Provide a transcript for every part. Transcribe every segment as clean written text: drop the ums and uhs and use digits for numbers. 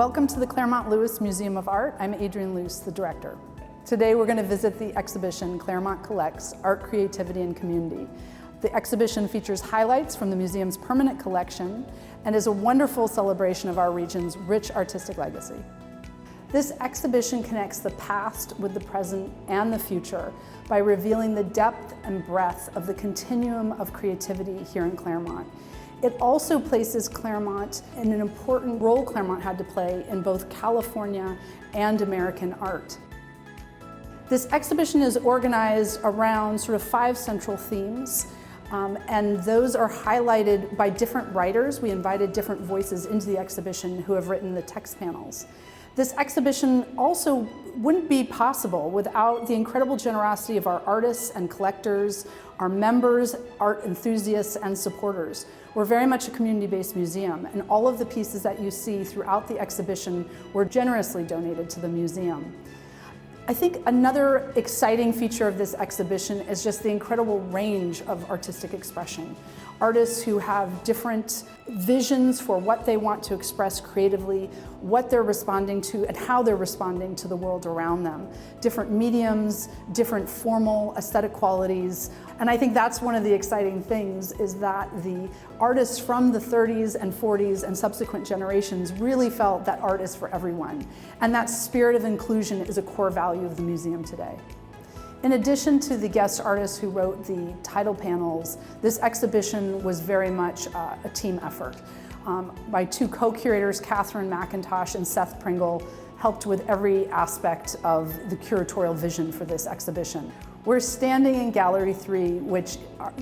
Welcome to the Claremont Lewis Museum of Art. I'm Adrienne Luce, the director. Today we're going to visit the exhibition Claremont Collects, Art, Creativity, and Community. The exhibition features highlights from the museum's permanent collection and is a wonderful celebration of our region's rich artistic legacy. This exhibition connects the past with the present and the future by revealing the depth and breadth of the continuum of creativity here in Claremont. It also places Claremont in an important role Claremont had to play in both California and American art. This exhibition is organized around sort of 5 central themes, and those are highlighted by different writers. We invited different voices into the exhibition who have written the text panels. This exhibition also wouldn't be possible without the incredible generosity of our artists and collectors, our members, art enthusiasts, and supporters. We're very much a community-based museum, and all of the pieces that you see throughout the exhibition were generously donated to the museum. I think another exciting feature of this exhibition is just the incredible range of artistic expression. Artists who have different visions for what they want to express creatively, what they're responding to, and how they're responding to the world around them. Different mediums, different formal aesthetic qualities. And I think that's one of the exciting things, is that the artists from the 30s and 40s and subsequent generations really felt that art is for everyone. And that spirit of inclusion is a core value of the museum today. In addition to the guest artists who wrote the title panels, this exhibition was very much a team effort. My 2 co-curators, Catherine McIntosh and Seth Pringle, helped with every aspect of the curatorial vision for this exhibition. We're standing in Gallery 3, which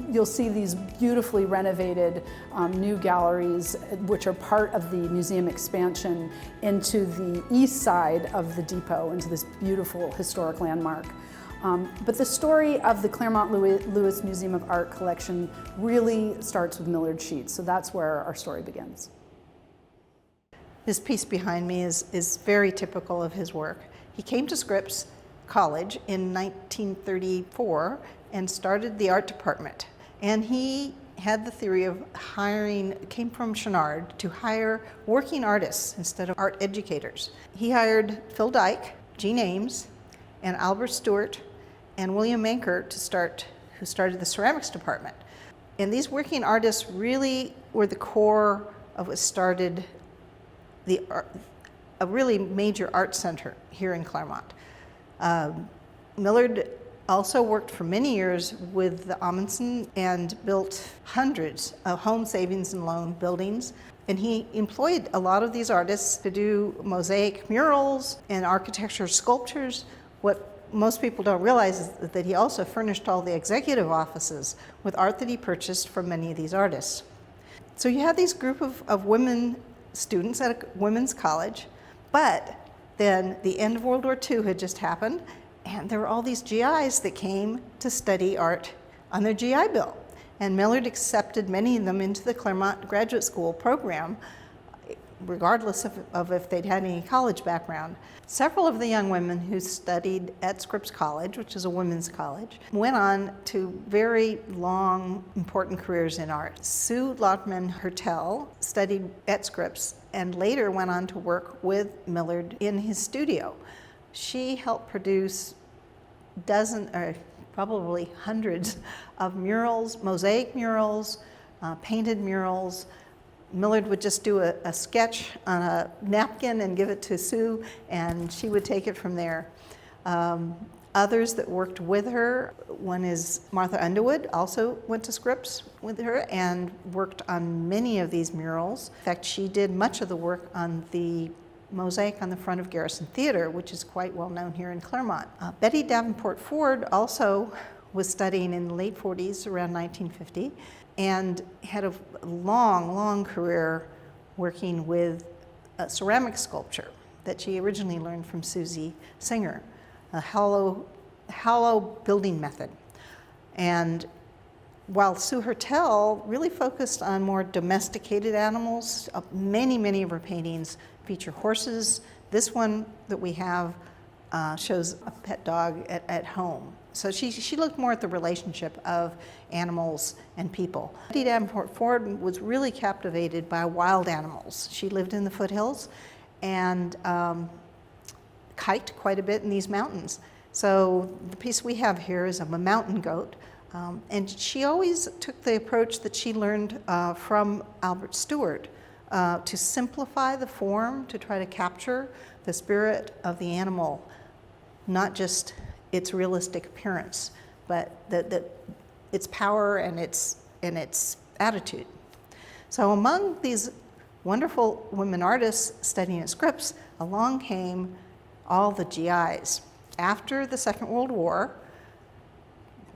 you'll see these beautifully renovated new galleries, which are part of the museum expansion into the east side of the depot, into this beautiful historic landmark. But the story of the Claremont Lewis Museum of Art collection really starts with Millard Sheets, so that's where our story begins. This piece behind me is very typical of his work. He came to Scripps College in 1934 and started the art department. And he had the theory of came from Chouinard, to hire working artists instead of art educators. He hired Phil Dike, Jean Ames, and Albert Stewart, and William Manker who started the ceramics department. And these working artists really were the core of what started a really major art center here in Claremont. Millard also worked for many years with the Amundsen and built hundreds of home savings and loan buildings. And he employed a lot of these artists to do mosaic murals and architecture sculptures. What most people don't realize is that he also furnished all the executive offices with art that he purchased from many of these artists. So you had these group of women students at a women's college, but then the end of World War II had just happened, and there were all these GIs that came to study art on their GI Bill. And Millard accepted many of them into the Claremont Graduate School program, regardless of if they'd had any college background. Several of the young women who studied at Scripps College, which is a women's college, went on to very long, important careers in art. Sue Lautmann Hertel studied at Scripps and later went on to work with Millard in his studio. She helped produce probably hundreds of murals, mosaic murals, painted murals. Millard would just do a sketch on a napkin and give it to Sue, and she would take it from there. Others that worked with her, one is Martha Underwood, also went to Scripps with her and worked on many of these murals. In fact, she did much of the work on the mosaic on the front of Garrison Theater, which is quite well known here in Claremont. Betty Davenport Ford also was studying in the late 40s, around 1950, and had a long, long career working with ceramic sculpture that she originally learned from Susie Singer, a hollow building method. And while Sue Hertel really focused on more domesticated animals, many of her paintings feature horses. This one that we have shows a pet dog at home. So she looked more at the relationship of animals and people. Betty Davenport Ford was really captivated by wild animals. She lived in the foothills, and kite quite a bit in these mountains. So the piece we have here is of a mountain goat. And she always took the approach that she learned from Albert Stewart to simplify the form, to try to capture the spirit of the animal, not just its realistic appearance, but its power and its attitude. So among these wonderful women artists studying at Scripps, along came all the GIs. After the Second World War,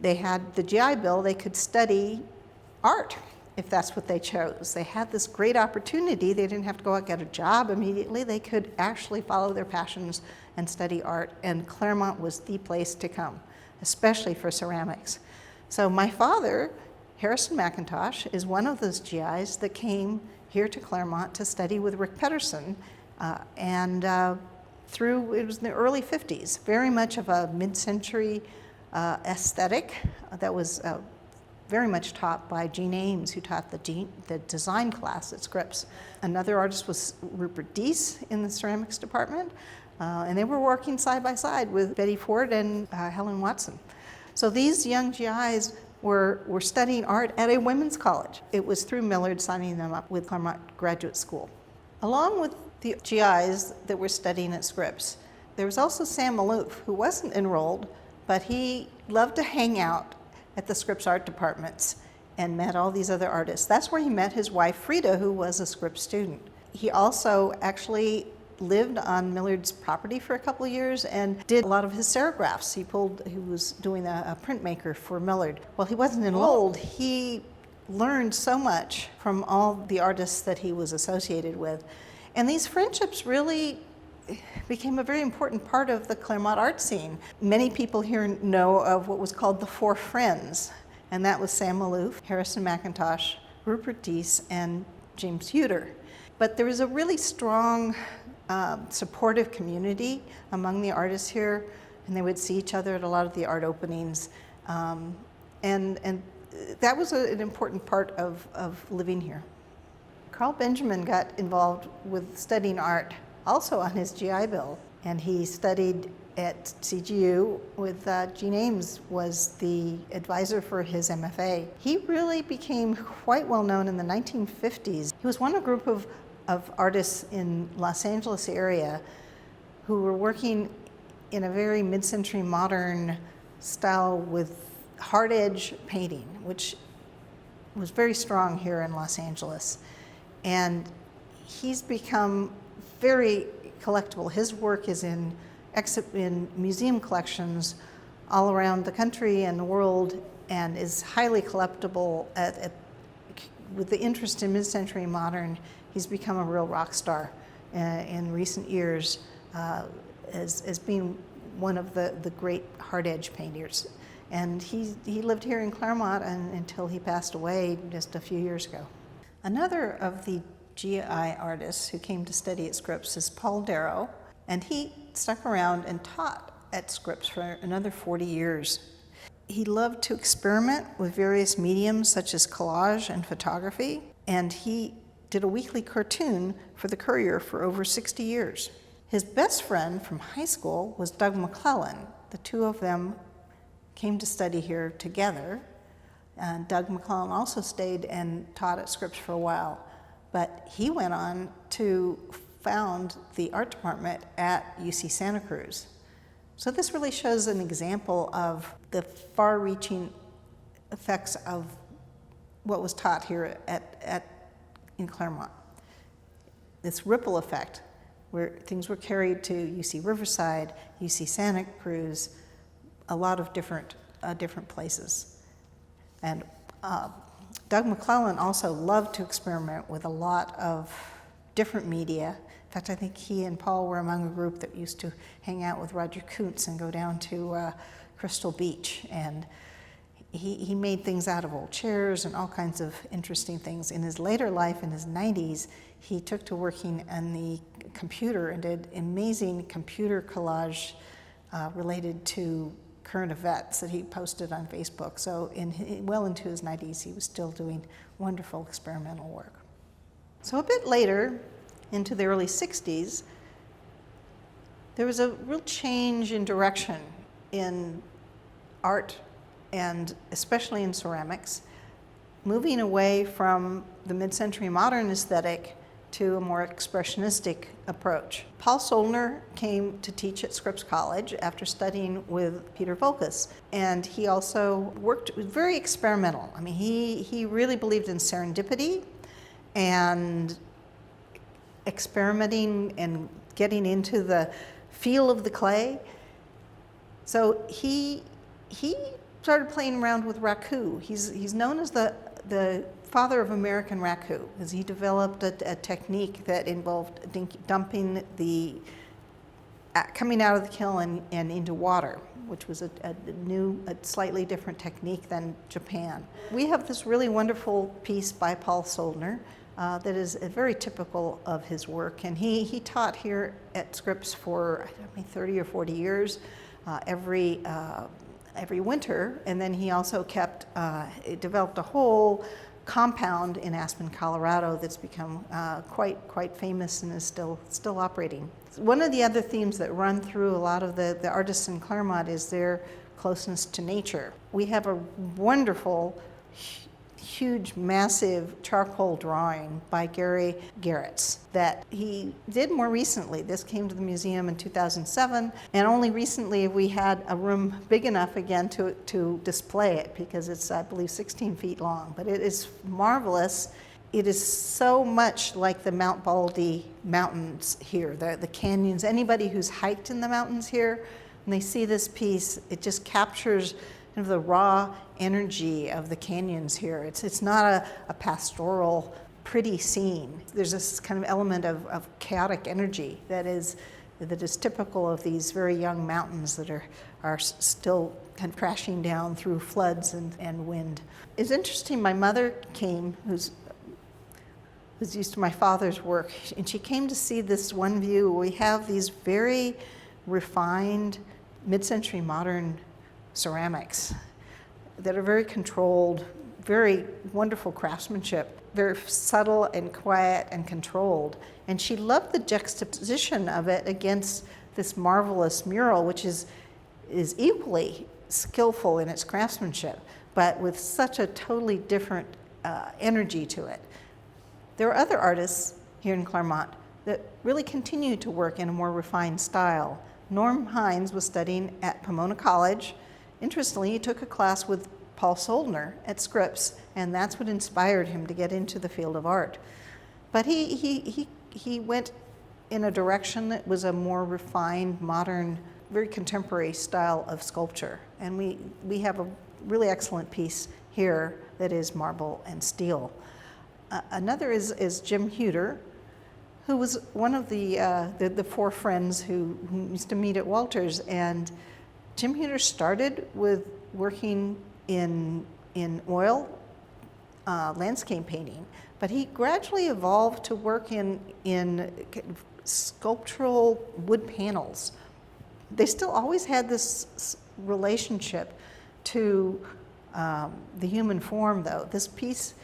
they had the GI Bill. They could study art if that's what they chose. They had this great opportunity. They didn't have to go out and get a job immediately. They could actually follow their passions and study art, and Claremont was the place to come, especially for ceramics. So my father, Harrison McIntosh, is one of those GIs that came here to Claremont to study with Rick Pedersen, through, it was in the early 50s, very much of a mid-century aesthetic that was very much taught by Jean Ames, who taught the design class at Scripps. Another artist was Rupert Deese in the ceramics department, and they were working side by side with Betty Ford and Helen Watson. So these young GIs were studying art at a women's college. It was through Millard signing them up with Claremont Graduate School. Along with the GIs that were studying at Scripps, there was also Sam Maloof, who wasn't enrolled, but he loved to hang out at the Scripps art departments and met all these other artists. That's where he met his wife, Frida, who was a Scripps student. He also actually lived on Millard's property for a couple of years and did a lot of his serigraphs. He was doing a printmaker for Millard. While he wasn't enrolled, he learned so much from all the artists that he was associated with. And these friendships really became a very important part of the Claremont art scene. Many people here know of what was called the Four Friends, and that was Sam Maloof, Harrison McIntosh, Rupert Deese, and James Huter. But there was a really strong supportive community among the artists here, and they would see each other at a lot of the art openings. And that was an important part of living here. Carl Benjamin got involved with studying art also on his GI Bill, and he studied at CGU with Jean Ames was the advisor for his MFA. He really became quite well known in the 1950s. He was one of a group of artists in Los Angeles area who were working in a very mid-century modern style with hard edge painting, which was very strong here in Los Angeles. And he's become very collectible. His work is in museum collections all around the country and the world, and is highly collectible. With the interest in mid-century modern, he's become a real rock star in recent years as being one of the great hard edge painters. And he lived here in Claremont until he passed away just a few years ago. Another of the GI artists who came to study at Scripps is Paul Darrow, and he stuck around and taught at Scripps for another 40 years. He loved to experiment with various mediums such as collage and photography, and he did a weekly cartoon for the Courier for over 60 years. His best friend from high school was Doug McClellan. The two of them came to study here together. And Doug McClellan also stayed and taught at Scripps for a while, but he went on to found the art department at UC Santa Cruz. So this really shows an example of the far-reaching effects of what was taught here in Claremont. This ripple effect, where things were carried to UC Riverside, UC Santa Cruz, a lot of different places. And Doug McClellan also loved to experiment with a lot of different media. In fact, I think he and Paul were among a group that used to hang out with Roger Kuntz and go down to Crystal Beach. And he made things out of old chairs and all kinds of interesting things. In his later life, in his 90s, he took to working on the computer and did amazing computer collage related to current events that he posted on Facebook. So well into his 90s, he was still doing wonderful experimental work. So a bit later, into the early 60s, there was a real change in direction in art, and especially in ceramics, moving away from the mid-century modern aesthetic to a more expressionistic approach. Paul Soldner came to teach at Scripps College after studying with Peter Voulkos, and he also worked very experimental. I mean, he really believed in serendipity and experimenting and getting into the feel of the clay. So he started playing around with raku. He's known as the father of American raku, because he developed a technique that involved dumping the coming out of the kiln and into water, which was a slightly different technique than Japan. We have this really wonderful piece by Paul Soldner that is very typical of his work, and he taught here at Scripps for 30 or 40 years, every winter, and then he also developed a whole compound in Aspen, Colorado that's become quite famous and is still operating. One of the other themes that run through a lot of the artists in Claremont is their closeness to nature. We have a wonderful, huge, massive charcoal drawing by Gary Garretts that he did more recently. This came to the museum in 2007, and only recently we had a room big enough again to display it, because it's, I believe, 16 feet long. But it is marvelous. It is so much like the Mount Baldy mountains here, the canyons. Anybody who's hiked in the mountains here, when they see this piece, it just captures kind of the raw energy of the canyons here. It's not a pastoral, pretty scene. There's this kind of element of chaotic energy that is typical of these very young mountains that are still kind of crashing down through floods and wind. It's interesting, my mother came, who's used to my father's work, and she came to see this one view. We have these very refined mid-century modern ceramics that are very controlled, very wonderful craftsmanship, very subtle and quiet and controlled. And she loved the juxtaposition of it against this marvelous mural, which is equally skillful in its craftsmanship, but with such a totally different energy to it. There are other artists here in Claremont that really continue to work in a more refined style. Norm Hines was studying at Pomona College. Interestingly, he took a class with Paul Soldner at Scripps, and that's what inspired him to get into the field of art. But he went in a direction that was a more refined, modern, very contemporary style of sculpture. And we have a really excellent piece here that is marble and steel. Another is Jim Huter, who was one of the four friends who used to meet at Walters. And Jim Huter started with working in oil landscape painting, but he gradually evolved to work in sculptural wood panels. They still always had this relationship to the human form, though. This piece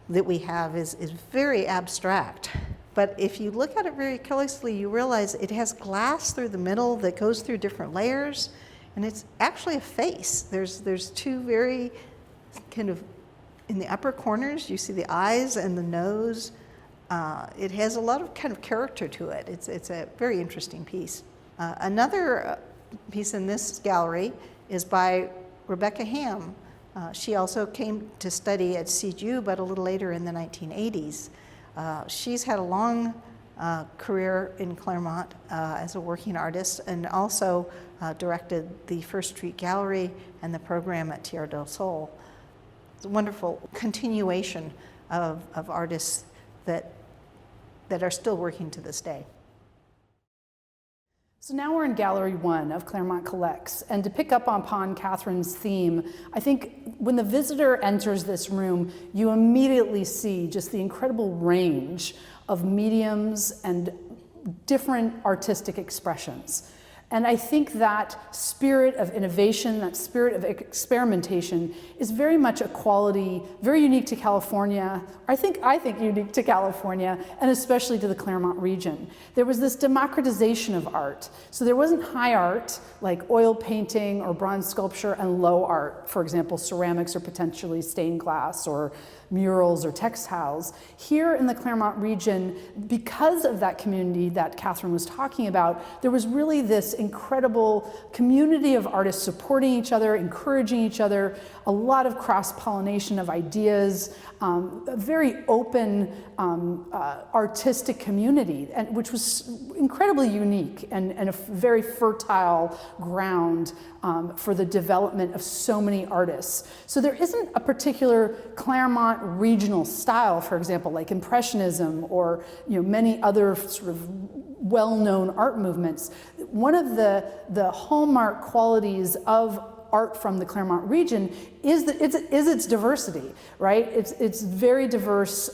that we have is very abstract. But if you look at it very closely, you realize it has glass through the middle that goes through different layers, and it's actually a face. There's two very kind of, in the upper corners, you see the eyes and the nose. It has a lot of kind of character to it. It's a very interesting piece. Another piece in this gallery is by Rebecca Ham. She also came to study at CGU, but a little later in the 1980s. She's had a long career in Claremont as a working artist, and also directed the First Street Gallery and the program at Tierra del Sol. It's a wonderful continuation of artists that are still working to this day. So now we're in Gallery 1 of Claremont Collects, and to pick up upon Catherine's theme, I think when the visitor enters this room, you immediately see just the incredible range of mediums and different artistic expressions. And I think that spirit of innovation, that spirit of experimentation is very much a quality, very unique to California. I think unique to California, and especially to the Claremont region. There was this democratization of art. So there wasn't high art, like oil painting or bronze sculpture, and low art, for example, ceramics or potentially stained glass or murals or textiles. Here in the Claremont region, because of that community that Catherine was talking about, there was really this incredible community of artists supporting each other, encouraging each other, a lot of cross-pollination of ideas, a very open artistic community, which was incredibly unique and a very fertile ground for the development of so many artists. So there isn't a particular Claremont regional style, for example, like Impressionism or many other sort of well-known art movements. One of the hallmark qualities of art from the Claremont region is its diversity, right? It's very diverse,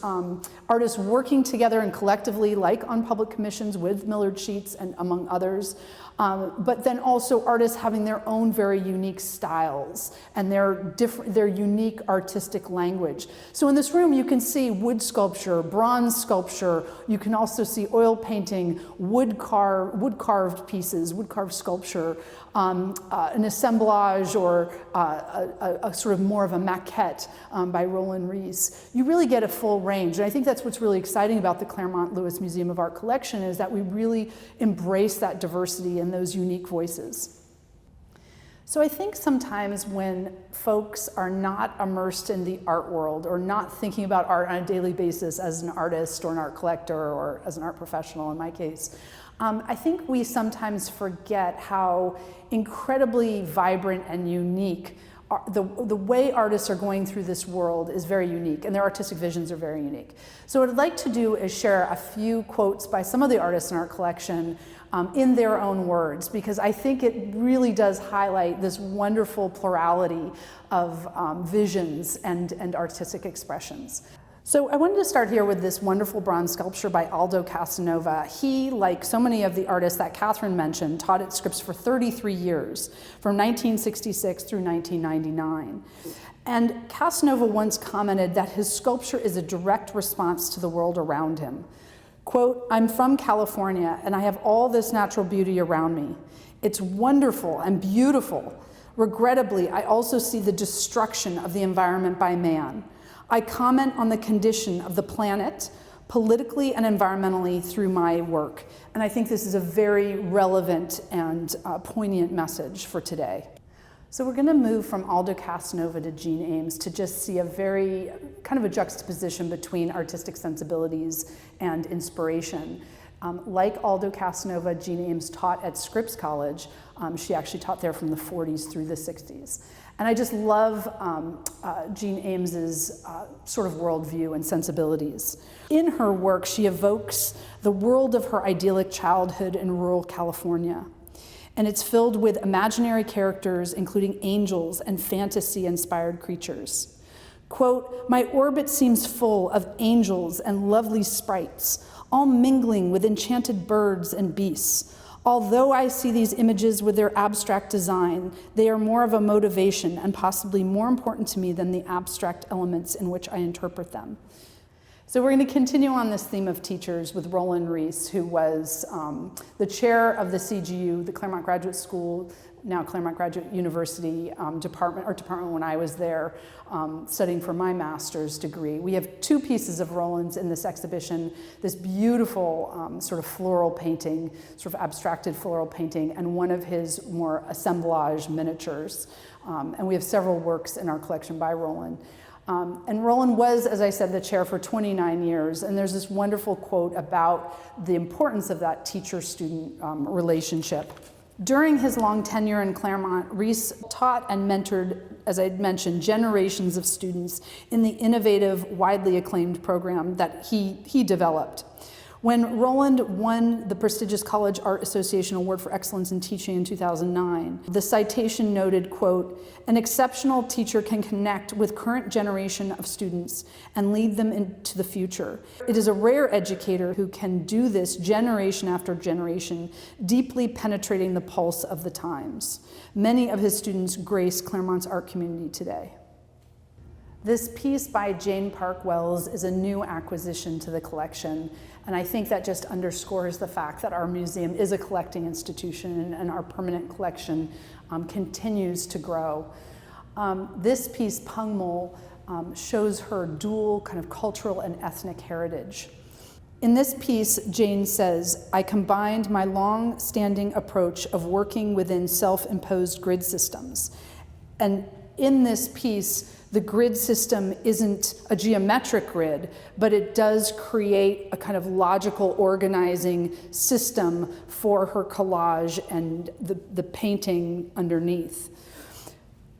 artists working together and collectively, like on public commissions with Millard Sheets and among others, but then also artists having their own very unique styles and their unique artistic language. So in this room you can see wood sculpture, bronze sculpture, you can also see oil painting, wood carved pieces, wood carved sculpture, an assemblage or a sort of more of a maquette by Roland Rees. You really get a full range, and I think that's what's really exciting about the Claremont Lewis Museum of Art collection, is that we really embrace that diversity and those unique voices. So I think sometimes when folks are not immersed in the art world or not thinking about art on a daily basis as an artist or an art collector or as an art professional in my case, I think we sometimes forget how incredibly vibrant and unique the way artists are going through this world is very unique, and their artistic visions are very unique. So what I'd like to do is share a few quotes by some of the artists in our collection in their own words, because I think it really does highlight this wonderful plurality of visions and artistic expressions. So I wanted to start here with this wonderful bronze sculpture by Aldo Casanova. He, like so many of the artists that Catherine mentioned, taught at Scripps for 33 years, from 1966 through 1999. And Casanova once commented that his sculpture is a direct response to the world around him. Quote, "I'm from California and I have all this natural beauty around me. It's wonderful and beautiful. Regrettably, I also see the destruction of the environment by man. I comment on the condition of the planet, politically and environmentally, through my work." And I think this is a very relevant and poignant message for today. So we're going to move from Aldo Casanova to Jean Ames to just see a very kind of a juxtaposition between artistic sensibilities and inspiration. Like Aldo Casanova, Jean Ames taught at Scripps College. She actually taught there from the 40s through the 60s. And I just love Jean Ames's sort of worldview and sensibilities. In her work, she evokes the world of her idyllic childhood in rural California. And it's filled with imaginary characters, including angels and fantasy-inspired creatures. Quote, "My orbit seems full of angels and lovely sprites, all mingling with enchanted birds and beasts. Although I see these images with their abstract design, they are more of a motivation and possibly more important to me than the abstract elements in which I interpret them." So we're going to continue on this theme of teachers with Roland Rees, who was the chair of the CGU, the Claremont Graduate School, now Claremont Graduate University department when I was there studying for my master's degree. We have two pieces of Roland's in this exhibition, this beautiful sort of floral painting, sort of abstracted floral painting, and one of his more assemblage miniatures. And we have several works in our collection by Roland. And Roland was, as I said, the chair for 29 years, and there's this wonderful quote about the importance of that teacher-student relationship. During his long tenure in Claremont, Rees taught and mentored, as I mentioned, generations of students in the innovative, widely acclaimed program that he developed. When Roland won the prestigious College Art Association Award for Excellence in Teaching in 2009, the citation noted, quote, "An exceptional teacher can connect with current generation of students and lead them into the future. It is a rare educator who can do this generation after generation, deeply penetrating the pulse of the times. Many of his students grace Claremont's art community today." This piece by Jane Park Wells is a new acquisition to the collection, and I think that just underscores the fact that our museum is a collecting institution and our permanent collection continues to grow. This piece, Pungmul, shows her dual kind of cultural and ethnic heritage. In this piece, Jane says, "I combined my long-standing approach of working within self-imposed grid systems." And in this piece, the grid system isn't a geometric grid, but it does create a kind of logical organizing system for her collage and the painting underneath.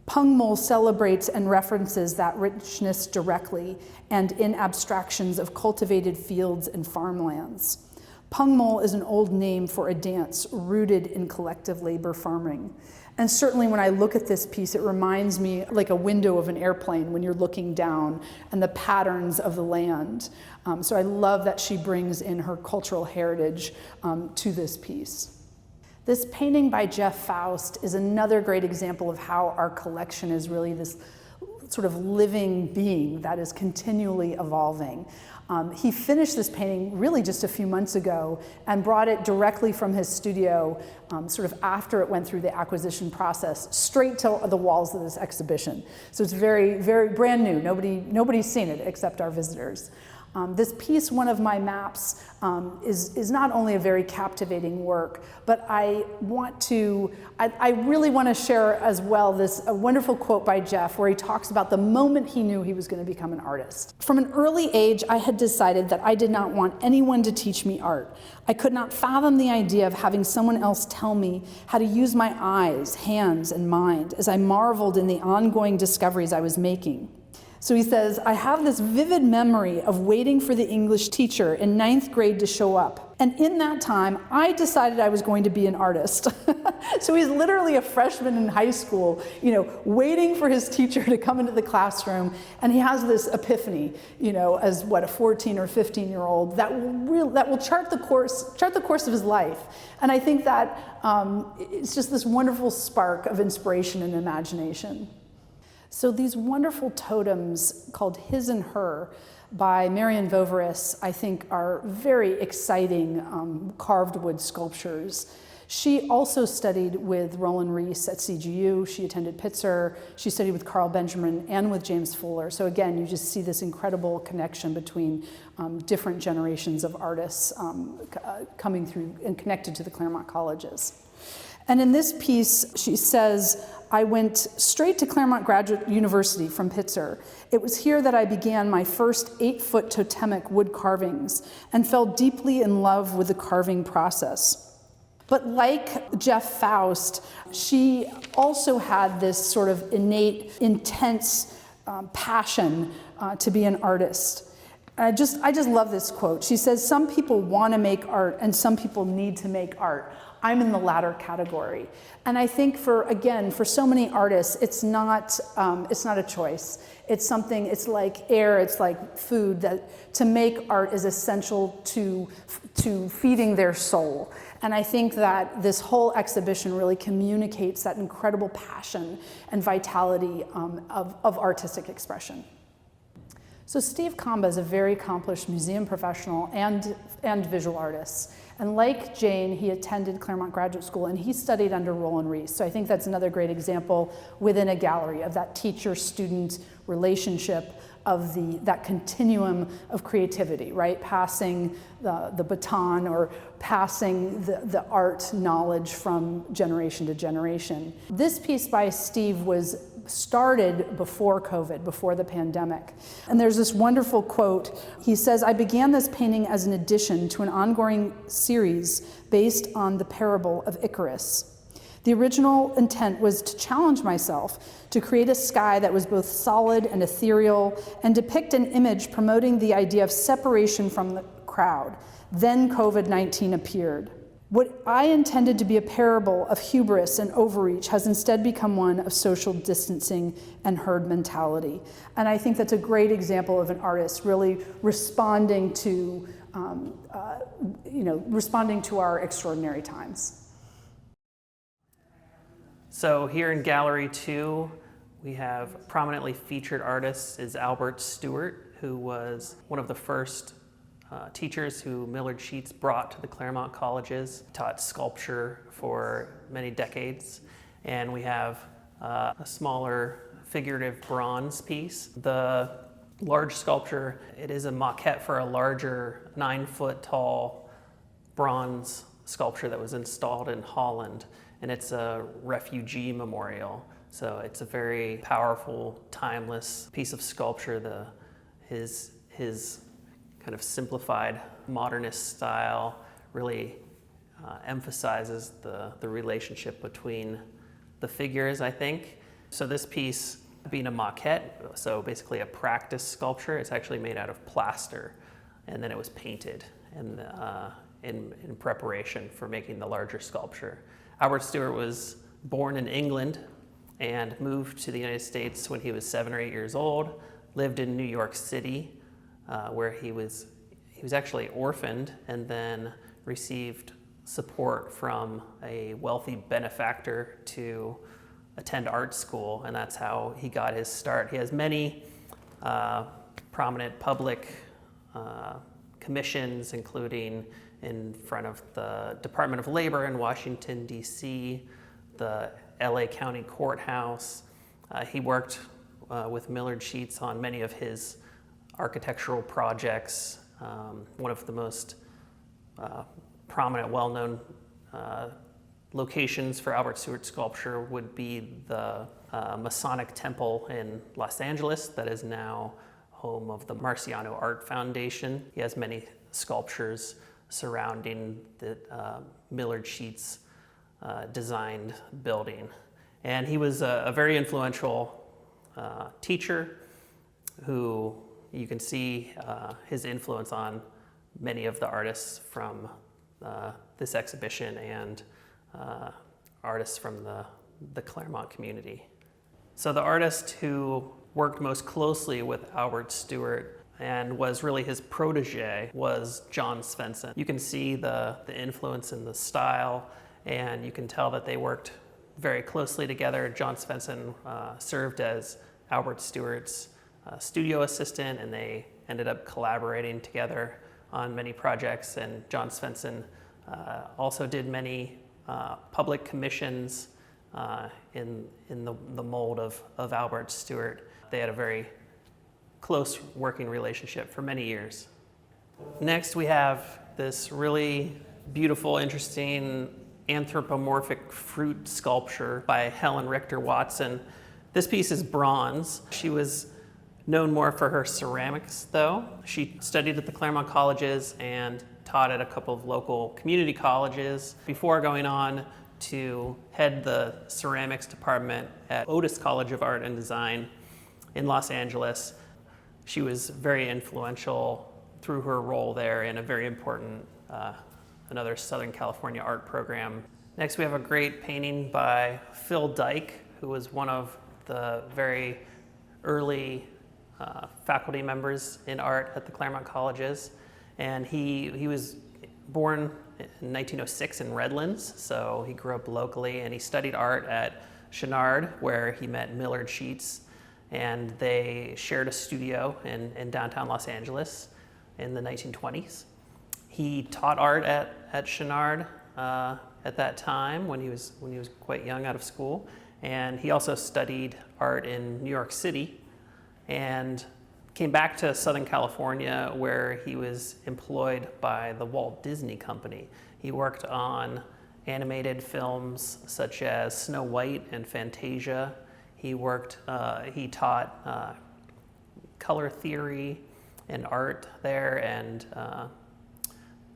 Pungmul celebrates and references that richness directly and in abstractions of cultivated fields and farmlands. Pungmul is an old name for a dance rooted in collective labor farming. And certainly when I look at this piece, it reminds me like a window of an airplane when you're looking down and the patterns of the land. So I love that she brings in her cultural heritage to this piece. This painting by Jeff Faust is another great example of how our collection is really this sort of living being that is continually evolving. He finished this painting really just a few months ago and brought it directly from his studio, sort of after it went through the acquisition process, straight to the walls of this exhibition. So it's very, very brand new. Nobody's seen it except our visitors. This piece, One of My Maps, is not only a very captivating work, but I really want to share as well a wonderful quote by Jeff where he talks about the moment he knew he was going to become an artist. "From an early age, I had decided that I did not want anyone to teach me art. I could not fathom the idea of having someone else tell me how to use my eyes, hands, and mind as I marveled in the ongoing discoveries I was making." So he says, "I have this vivid memory of waiting for the English teacher in 9th grade to show up. And in that time, I decided I was going to be an artist." So he's literally a freshman in high school, waiting for his teacher to come into the classroom. And he has this epiphany, as a 14 or 15-year-old that will chart the course of his life. And I think that it's just this wonderful spark of inspiration and imagination. So these wonderful totems called His and Her by Marion Voveris, I think are very exciting carved wood sculptures. She also studied with Roland Rees at CGU. She attended Pitzer. She studied with Carl Benjamin and with James Fuller. So again, you just see this incredible connection between different generations of artists coming through and connected to the Claremont Colleges. And in this piece, she says, "I went straight to Claremont Graduate University from Pitzer. It was here that I began my first 8-foot totemic wood carvings and fell deeply in love with the carving process." But like Jeff Faust, she also had this sort of innate, intense passion to be an artist. I just love this quote. She says, "Some people want to make art and some people need to make art. I'm in the latter category." And I think for so many artists, it's not a choice. It's something, it's like air, it's like food, that to make art is essential to feeding their soul. And I think that this whole exhibition really communicates that incredible passion and vitality of artistic expression. So Steve Kamba is a very accomplished museum professional and visual artist. And like Jane, he attended Claremont Graduate School and he studied under Roland Rees. So I think that's another great example within a gallery of that teacher-student relationship, of that continuum of creativity, right? Passing the baton or passing the art knowledge from generation to generation. This piece by Steve was started before COVID, before the pandemic. And there's this wonderful quote. He says, "I began this painting as an addition to an ongoing series based on the parable of Icarus. The original intent was to challenge myself to create a sky that was both solid and ethereal and depict an image promoting the idea of separation from the crowd. Then COVID-19 appeared. What I intended to be a parable of hubris and overreach has instead become one of social distancing and herd mentality. And I think that's a great example of an artist really responding to, responding to our extraordinary times. So here in Gallery 2, we have prominently featured artists is Albert Stewart, who was one of the first teachers who Millard Sheets brought to the Claremont Colleges, taught sculpture for many decades. And we have a smaller figurative bronze piece. The large sculpture, it is a maquette for a larger 9-foot tall bronze sculpture that was installed in Holland. And it's a refugee memorial. So it's a very powerful, timeless piece of sculpture. His kind of simplified modernist style really emphasizes the relationship between the figures, I think. So this piece being a maquette, so basically a practice sculpture, it's actually made out of plaster, and then it was painted in preparation for making the larger sculpture. Albert Stewart was born in England and moved to the United States when he was 7 or 8 years old, lived in New York City, where he was actually orphaned and then received support from a wealthy benefactor to attend art school, and that's how he got his start. He has many prominent public commissions, including in front of the Department of Labor in Washington, D.C., the LA County Courthouse. He worked with Millard Sheets on many of his architectural projects. One of the most prominent, well-known locations for Albert Stewart sculpture would be the Masonic Temple in Los Angeles that is now home of the Marciano Art Foundation. He has many sculptures surrounding the Millard Sheets designed building. And he was a very influential teacher who you can see his influence on many of the artists from this exhibition and artists from the Claremont community. So the artist who worked most closely with Albert Stewart and was really his protege was John Svensson. You can see the influence in the style, and you can tell that they worked very closely together. John Svensson served as Albert Stewart's studio assistant, and they ended up collaborating together on many projects. And John Svensson also did many public commissions in the mold of Albert Stewart. They had a very close working relationship for many years. Next, we have this really beautiful, interesting anthropomorphic fruit sculpture by Helen Richter Watson. This piece is bronze. She was known more for her ceramics, though. She studied at the Claremont Colleges and taught at a couple of local community colleges before going on to head the ceramics department at Otis College of Art and Design in Los Angeles. She was very influential through her role there in a very important, another Southern California art program. Next, we have a great painting by Phil Dike, who was one of the very early faculty members in art at the Claremont Colleges. And he was born in 1906 in Redlands, so he grew up locally, and he studied art at Chenard, where he met Millard Sheets, and they shared a studio in downtown Los Angeles in the 1920s. He taught art at Chenard at that time when he was quite young out of school, and he also studied art in New York City and came back to Southern California, where he was employed by the Walt Disney Company. He worked on animated films such as Snow White and Fantasia. He taught color theory and art there, and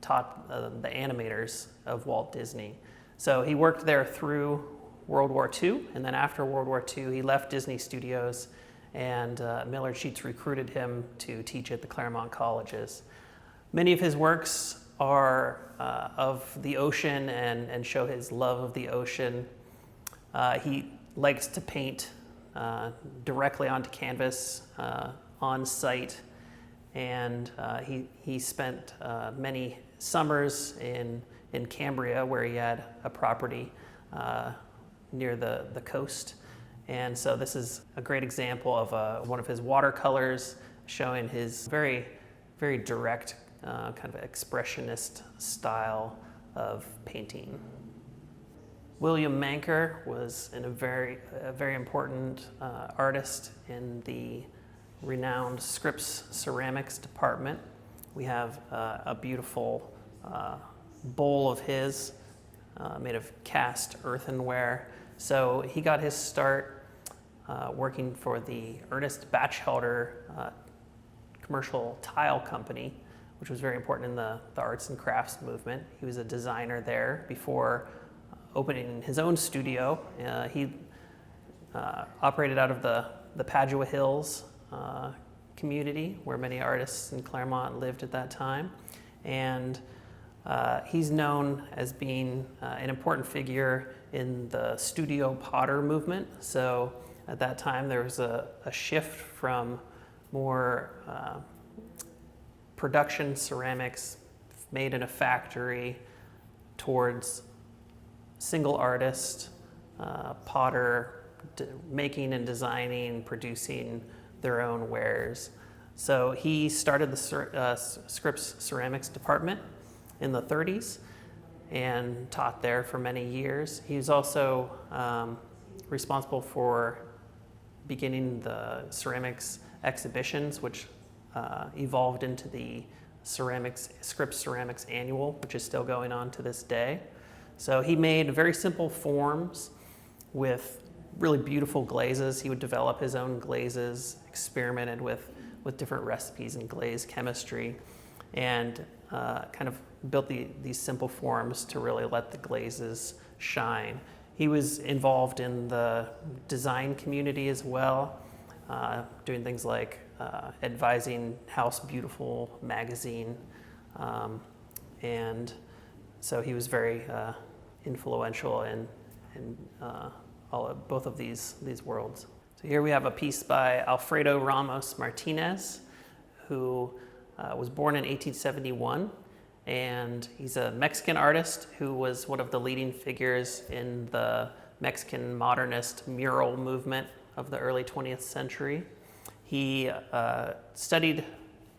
taught the animators of Walt Disney. So he worked there through World War II, and then after World War II, he left Disney Studios, and Millard Sheets recruited him to teach at the Claremont Colleges. Many of his works are of the ocean and show his love of the ocean. He likes to paint directly onto canvas on site, and he spent many summers in Cambria, where he had a property near the coast. And so this is a great example of one of his watercolors showing his very, very direct kind of expressionist style of painting. William Manker was a very important artist in the renowned Scripps ceramics department. We have a beautiful bowl of his made of cast earthenware. So he got his start working for the Ernest Batchelder commercial tile company, which was very important in the arts and crafts movement. He was a designer there before opening his own studio. He operated out of the Padua Hills community, where many artists in Claremont lived at that time. And he's known as being an important figure in the studio potter movement. So at that time, there was a shift from more production ceramics made in a factory towards single artist, potter, making and designing, producing their own wares. So he started the Scripps ceramics department in the 30s and taught there for many years. He was also responsible for beginning the ceramics exhibitions, which evolved into the Scripps Ceramics Annual, which is still going on to this day. So he made very simple forms with really beautiful glazes. He would develop his own glazes, experimented with different recipes in glaze chemistry, and kind of built these simple forms to really let the glazes shine. He was involved in the design community as well, doing things like advising House Beautiful magazine, and so he was very influential in both of these worlds. So here we have a piece by Alfredo Ramos Martinez, who was born in 1871, and he's a Mexican artist who was one of the leading figures in the Mexican modernist mural movement of the early 20th century. He studied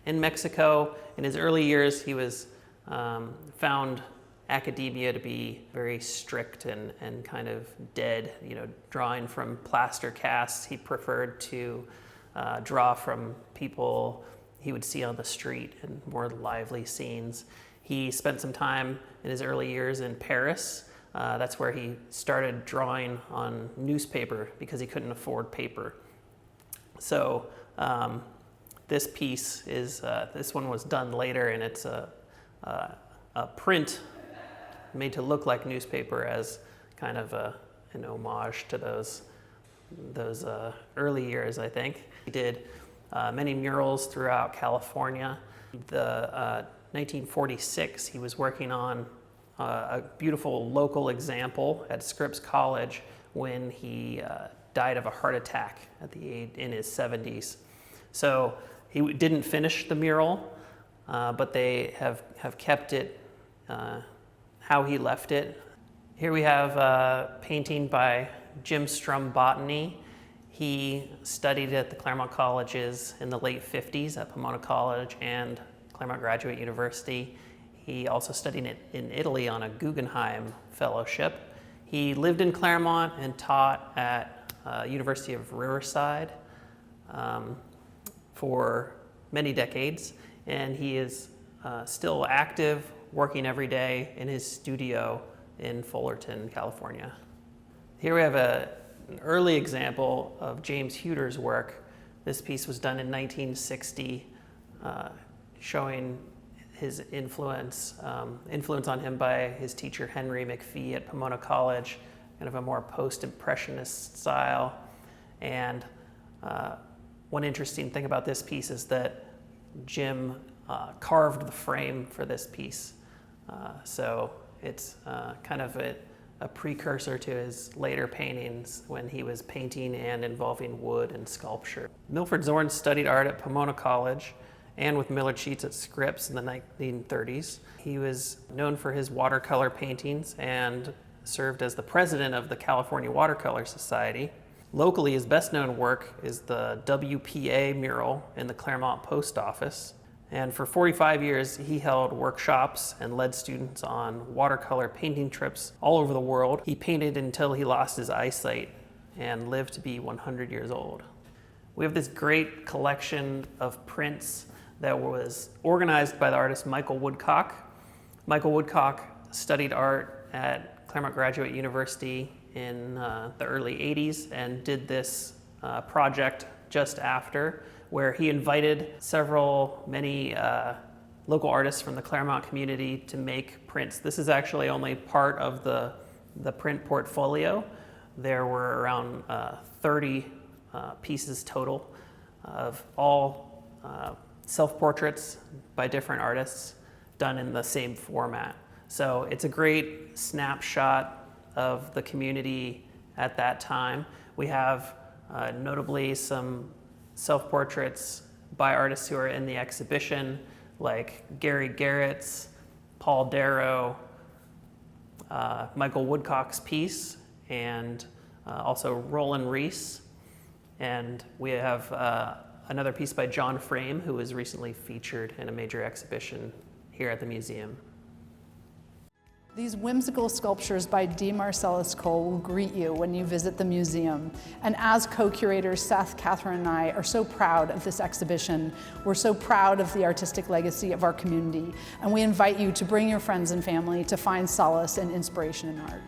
in Mexico. In his early years, he was found academia to be very strict and kind of dead, drawing from plaster casts. He preferred to draw from people he would see on the street and more lively scenes. He spent some time in his early years in Paris. That's where he started drawing on newspaper because he couldn't afford paper. So this piece is, this one was done later, and it's a print made to look like newspaper as kind of an homage to those early years, I think. He did many murals throughout California. The 1946, he was working on a beautiful local example at Scripps College when he died of a heart attack in his 70s. So he didn't finish the mural, but they have kept it how he left it. Here we have a painting by Jim Strum Botany. He studied at the Claremont Colleges in the late 50s at Pomona College and Claremont Graduate University. He also studied in Italy on a Guggenheim Fellowship. He lived in Claremont and taught at University of Riverside for many decades, and he is still active, working every day in his studio in Fullerton, California. Here we have an early example of James Huter's work. This piece was done in 1960, showing his influence on him by his teacher Henry McPhee at Pomona College, kind of a more post-impressionist style. And one interesting thing about this piece is that Jim carved the frame for this piece. So it's kind of a precursor to his later paintings when he was painting and involving wood and sculpture. Milford Zorn studied art at Pomona College and with Millard Sheets at Scripps in the 1930s. He was known for his watercolor paintings and served as the president of the California Watercolor Society. Locally, his best known work is the WPA mural in the Claremont Post Office. And for 45 years, he held workshops and led students on watercolor painting trips all over the world. He painted until he lost his eyesight and lived to be 100 years old. We have this great collection of prints that was organized by the artist Michael Woodcock. Michael Woodcock studied art at Claremont Graduate University in the early 80s and did this project just after, where he invited many local artists from the Claremont community to make prints. This is actually only part of the print portfolio. There were around 30 pieces total of all self-portraits by different artists done in the same format. So it's a great snapshot of the community at that time. We have notably some self-portraits by artists who are in the exhibition, like Gary Garrett's, Paul Darrow, Michael Woodcock's piece, and also Roland Reese. And we have another piece by John Frame, who was recently featured in a major exhibition here at the museum. These whimsical sculptures by D. Marcellus Cole will greet you when you visit the museum. And as co-curators, Seth, Catherine, and I are so proud of this exhibition. We're so proud of the artistic legacy of our community. And we invite you to bring your friends and family to find solace and inspiration in art.